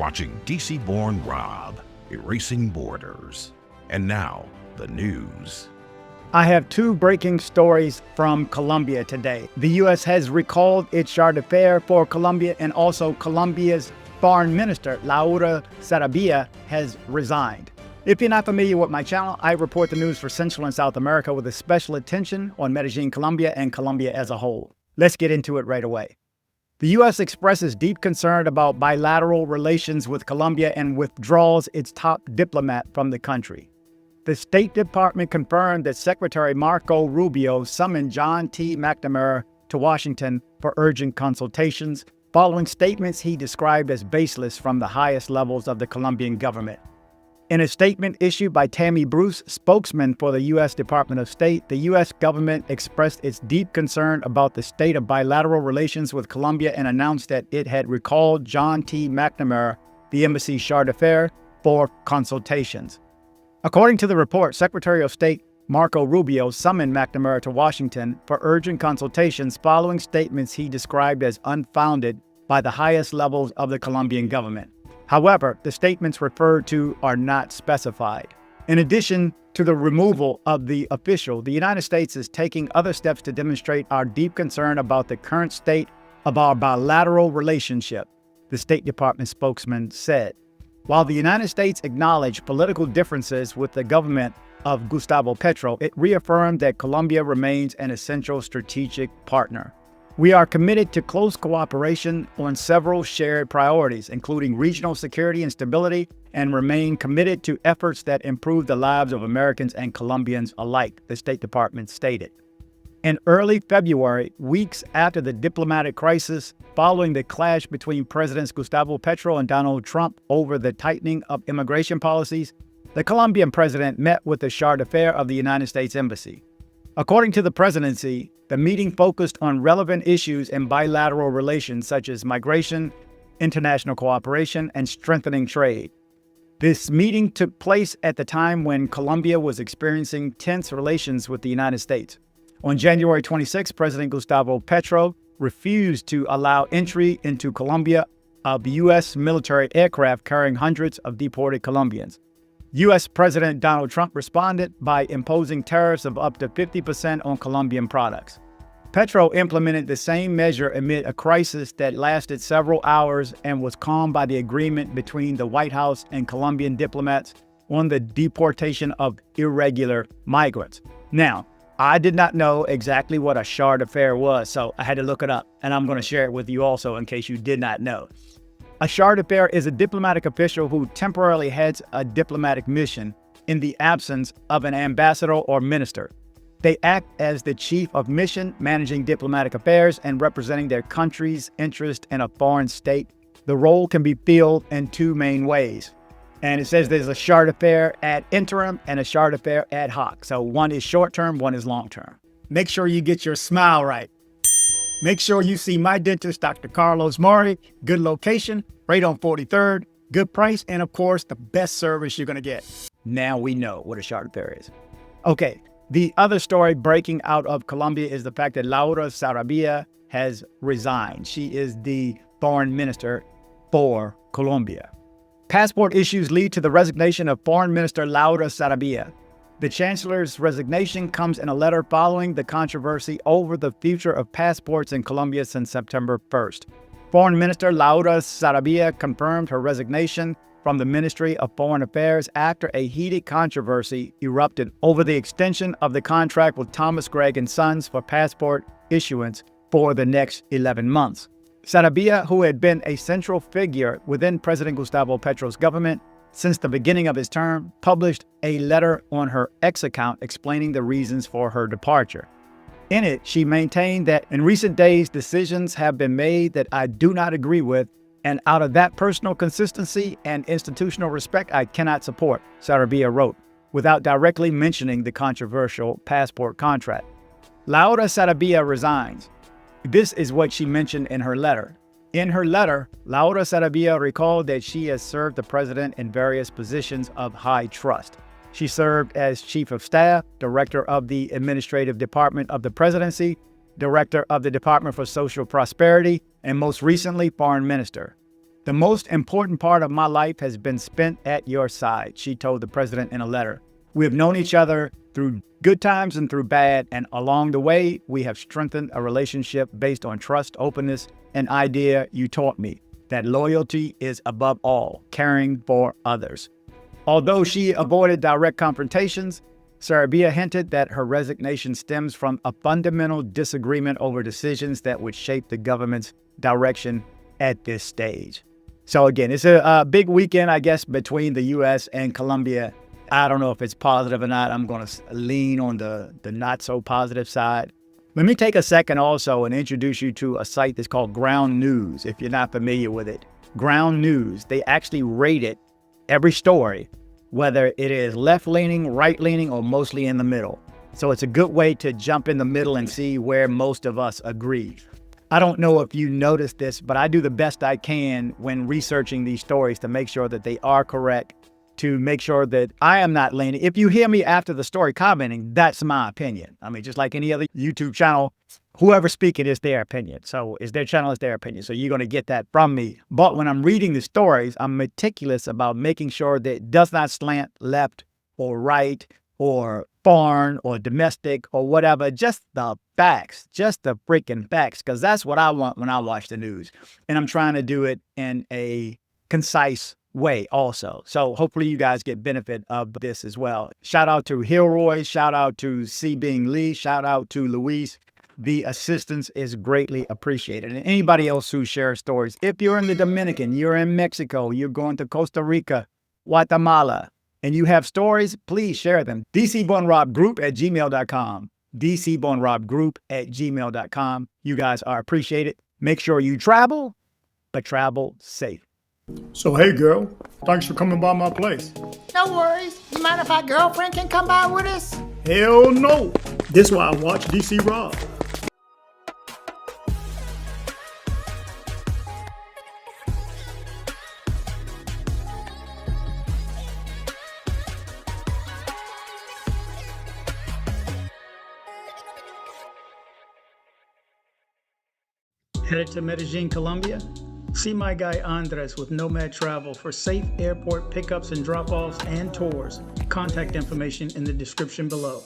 watching DCBornRob, Erasing Borders. And now, the news. I have two breaking stories from Colombia today. The U.S. has recalled its charge d'affaires for Colombia, and also Colombia's Foreign Minister, Laura Sarabia, has resigned. If you're not familiar with my channel, I report the news for Central and South America with a special attention on Medellin, Colombia, and Colombia as a whole. Let's get into it right away. The U.S. expresses deep concern about bilateral relations with Colombia and withdraws its top diplomat from the country. The State Department confirmed that Secretary Marco Rubio summoned John T. McNamara to Washington for urgent consultations, following statements he described as baseless from the highest levels of the Colombian government. In a statement issued by Tammy Bruce, spokesman for the U.S. Department of State, the U.S. government expressed its deep concern about the state of bilateral relations with Colombia and announced that it had recalled John T. McNamara, the embassy's charge d'affaires, for consultations. According to the report, Secretary of State Marco Rubio summoned McNamara to Washington for urgent consultations following statements he described as unfounded by the highest levels of the Colombian government. However, the statements referred to are not specified. In addition to the removal of the official, the United States is taking other steps to demonstrate our deep concern about the current state of our bilateral relationship, the State Department spokesman said. While the United States acknowledged political differences with the government of Gustavo Petro, it reaffirmed that Colombia remains an essential strategic partner. We are committed to close cooperation on several shared priorities, including regional security and stability, and remain committed to efforts that improve the lives of Americans and Colombians alike, the State Department stated. In early February, weeks after the diplomatic crisis following the clash between Presidents Gustavo Petro and Donald Trump over the tightening of immigration policies, the Colombian president met with the charge d'affaires of the United States Embassy. According to the presidency, the meeting focused on relevant issues in bilateral relations such as migration, international cooperation, and strengthening trade. This meeting took place at the time when Colombia was experiencing tense relations with the United States. On January 26, President Gustavo Petro refused to allow entry into Colombia of U.S. military aircraft carrying hundreds of deported Colombians. U.S. President Donald Trump responded by imposing tariffs of up to 50% on Colombian products. Petro implemented the same measure amid a crisis that lasted several hours and was calmed by the agreement between the White House and Colombian diplomats on the deportation of irregular migrants. Now, I did not know exactly what a charge d'affaires was, so I had to look it up, and I'm going to share it with you also in case you did not know. A charge d'affaires is a diplomatic official who temporarily heads a diplomatic mission in the absence of an ambassador or minister. They act as the chief of mission, managing diplomatic affairs and representing their country's interest in a foreign state. The role can be filled in two main ways. And it says there's a charge d'affaires ad interim and a charge d'affaires ad hoc. So one is short-term, one is long-term. Make sure you get your smile right. Make sure you see my dentist, Dr. Carlos Maury. Good location, right on 43rd, good price, and of course, the best service you're gonna get. Now we know what a charge d'affaires is. Okay, the other story breaking out of Colombia is the fact that Laura Sarabia has resigned. She is the foreign minister for Colombia. Passport issues lead to the resignation of Foreign Minister Laura Sarabia. The Chancellor's resignation comes in a letter following the controversy over the future of passports in Colombia since September 1st. Foreign Minister Laura Sarabia confirmed her resignation from the Ministry of Foreign Affairs after a heated controversy erupted over the extension of the contract with Thomas Gregg & Sons for passport issuance for the next 11 months. Sarabia, who had been a central figure within President Gustavo Petro's government since the beginning of his term, published a letter on her X account explaining the reasons for her departure. In it, she maintained that in recent days, decisions have been made that I do not agree with, and out of that personal consistency and institutional respect, I cannot support, Sarabia wrote, without directly mentioning the controversial passport contract. Laura Sarabia resigns. This is what she mentioned in her letter. In her letter, Laura Sarabia recalled that she has served the president in various positions of high trust. She served as Chief of Staff, Director of the Administrative Department of the Presidency, Director of the Department for Social Prosperity, and most recently, Foreign Minister. The most important part of my life has been spent at your side, she told the president in a letter. We have known each other through good times and through bad, and along the way, we have strengthened a relationship based on trust, openness, and idea you taught me, that loyalty is above all, caring for others. Although she avoided direct confrontations, Sarabia hinted that her resignation stems from a fundamental disagreement over decisions that would shape the government's direction at this stage. So again, it's a big weekend, I guess, between the U.S. and Colombia. I don't know if it's positive or not. I'm going to lean on the not so positive side. Let me take a second also and introduce you to a site that's called Ground News, if you're not familiar with it. Ground News, they actually rate it, every story, whether it is left-leaning, right-leaning, or mostly in the middle. So it's a good way to jump in the middle and see where most of us agree. I don't know if you noticed this, but I do the best I can when researching these stories to make sure that they are correct, to make sure that I am not leaning. If you hear me after the story commenting, that's my opinion. I mean, just like any other YouTube channel, whoever's speaking is their opinion. So it's their channel, it's their opinion. So you're going to get that from me. But when I'm reading the stories, I'm meticulous about making sure that it does not slant left or right or foreign or domestic or whatever. Just the facts, just the freaking facts, because that's what I want when I watch the news. And I'm trying to do it in a concise way also. So hopefully you guys get benefit of this as well. Shout out to Hilroy, shout out to C. Bing Lee, shout out to Luis. The assistance is greatly appreciated. And anybody else who shares stories, if you're in the Dominican, you're in Mexico, you're going to Costa Rica, Guatemala, and you have stories, please share them. DCBornRob@gmail.com. DCBornRobGroup@gmail.com. You guys are appreciated. Make sure you travel, but travel safe. So, hey, girl, thanks for coming by my place. No worries. You mind if our girlfriend can come by with us? Hell no. This is why I watch DCRob. Headed to Medellin, Colombia? See my guy Andres with Nomad Travel for safe airport pickups and drop-offs and tours. Contact information in the description below.